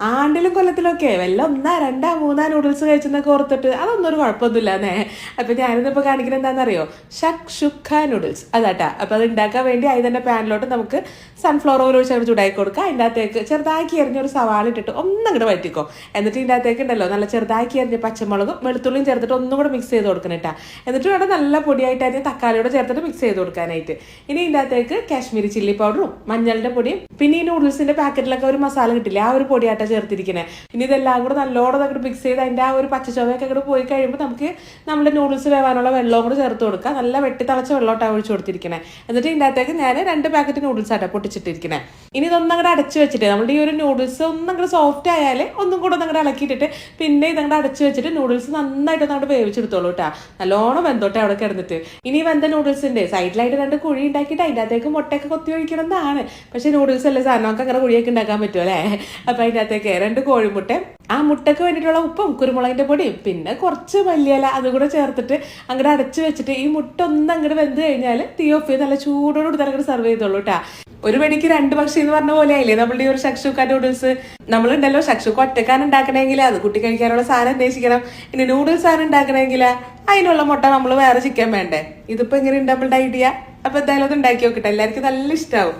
ആണ്ടിലും കൊല്ലത്തിലൊക്കെ വല്ല ഒന്നാ രണ്ടാ മൂന്നാ നൂഡിൽസ് കഴിച്ചെന്നൊക്കെ ഓർത്തിട്ട് അതൊന്നും ഒരു കുഴപ്പമൊന്നുമില്ലാന്നേ. അപ്പൊ ഞാനിന്നിപ്പോ കാണിക്കുന്നത് എന്താണെന്നറിയോ, ഷക്ഷുക്ക നൂഡിൽസ് അതാട്ടാ. അപ്പൊ അത് ഉണ്ടാക്കാൻ വേണ്ടി ആയി തന്നെ പാനിലോട്ട് നമുക്ക് സൺഫ്ലവർ ഓയിൽ ഒഴിച്ച് ചൂടാക്കി കൊടുക്കുക. അതിൻ്റെ അകത്തേക്ക് ചെറുതാക്കി എറിഞ്ഞൊരു സവാള ഇട്ടിട്ട് ഒന്നങ്ങോട്ട് വഴറ്റിക്കോ. എന്നിട്ട് ഇതിൻ്റെ അകത്തേക്ക് ഉണ്ടല്ലോ നല്ല ചെറുതാക്കി എറിഞ്ഞ പച്ചമുളകും വെളുത്തുള്ളിയും ചേർത്തിട്ട് ഒന്നും കൂടെ മിക്സ് ചെയ്ത് കൊടുക്കണേട്ടാ. എന്നിട്ട് വേണം നല്ല പൊടിയായിട്ട് അതിന് തക്കാളിയോടെ ചേർത്തിട്ട് മിക്സ് ചെയ്ത് കൊടുക്കാനായിട്ട്. ഇനി ഇതിൻ്റെ അകത്തേക്ക് കാശ്മീരി ചില്ലി പൗഡറും മഞ്ഞളുടെ പൊടിയും പിന്നെ ഈ നൂഡിൽസിന്റെ പാക്കറ്റിലൊക്കെ ഒരു മസാല കിട്ടില്ല, ആ ഒരു പൊടിയാട്ട ചേർത്തിരിക്കണേ. ഇനി ഇതെല്ലാം കൂടെ നല്ലോണം അങ്ങോട്ട് മിക്സ് ചെയ്ത് അതിൻ്റെ ആ ഒരു പച്ചച്ചോവയൊക്കെ അങ്ങോട്ട് പോയി കഴിയുമ്പോൾ നമുക്ക് നമ്മുടെ നൂഡിൽസ് വേവാനുള്ള വെള്ളവും കൂടെ ചേർത്ത് കൊടുക്കുക. നല്ല വെട്ടി തിളച്ച വെള്ളോട്ടാണ് ഒഴിച്ചു കൊടുത്തിരിക്കണേ. എന്നിട്ട് ഇതിൻ്റെ അകത്തേക്ക് ഞാൻ 2 പാക്കറ്റ് നൂഡിൽസ് ആട്ടോ പൊട്ടിച്ചിട്ടിരിക്കണേ. ഇനി ഇതൊന്നും അങ്ങോട്ട് അടച്ചു വെച്ചിട്ട് നമ്മുടെ ഈ ഒരു നൂഡിൽസ് ഒന്നും അങ്ങോട്ട് സോഫ്റ്റ് ആയാൽ ഒന്നും കൂടെ അങ്ങോട്ട് ഇളക്കിയിട്ടിട്ട് പിന്നെ ഇതങ്ങോട്ട് അടച്ചു വെച്ചിട്ട് നൂഡിൽസ് നന്നായിട്ട് അങ്ങോട്ട് വേവിച്ചെടുത്തോളൂ കേട്ടോ. നല്ലോണം വെന്തോട്ടെ അവിടെ കിടന്നിട്ട്. ഇനി വെന്ത നൂഡിൽസിന്റെ സൈഡിലായിട്ട് 2 കുഴി ഉണ്ടാക്കിയിട്ട് അതിൻ്റെ അകത്തേക്ക് മുട്ടയൊക്കെ കൊത്തി ഒഴിക്കണമെന്നാണ്. പക്ഷെ നൂഡിൽസ് അല്ലേ സാധനമൊക്കെ അങ്ങനെ കുഴിയൊക്കെ ഉണ്ടാക്കാൻ പറ്റുമോ അല്ലേ? അപ്പൊ അതിൻ്റെ അകത്തേക്ക് 2 കോഴിമുട്ട, ആ മുട്ടയ്ക്ക് വേണ്ടിയിട്ടുള്ള ഉപ്പും കുരുമുളകിന്റെ പൊടിയും പിന്നെ കുറച്ച് മല്ലിയില അതുകൂടെ ചേർത്തിട്ട് അങ്ങോട്ട് അടച്ചു വെച്ചിട്ട് ഈ മുട്ട ഒന്ന് അങ്ങോട്ട് വെന്ത് കഴിഞ്ഞാൽ തീ ഓഫ് ചെയ്ത് നല്ല ചൂടോടുകൂടി തന്നെ അങ്ങോട്ട് സെർവ് ചെയ്തോളൂ കേട്ടാ. ഒരു വെടിക്ക് 2 പക്ഷി എന്ന് പറഞ്ഞ പോലെ ആയില്ലേ നമ്മളുടെ ഈ ഒരു ഷക്ഷുക്ക നൂഡിൽസ്. നമ്മളുണ്ടല്ലോ ഷക്ഷുക്ക ഒറ്റക്കാൻ ഉണ്ടാക്കണമെങ്കിൽ അത് കുട്ടി കഴിക്കാനുള്ള സാധനം അന്വേഷിക്കണം. ഇനി നൂഡിൽസ് സാധനം ഉണ്ടാക്കണമെങ്കിൽ അതിനുള്ള മുട്ട നമ്മൾ വേറെ ചിക്കൻ വേണ്ടേ. ഇതിപ്പോ എങ്ങനെ ഉണ്ട് നമ്മളുടെ ഐഡിയ? അപ്പൊ എന്തായാലും അത് ഉണ്ടാക്കി നോക്കട്ടെ, എല്ലാവർക്കും നല്ല ഇഷ്ടമാവും.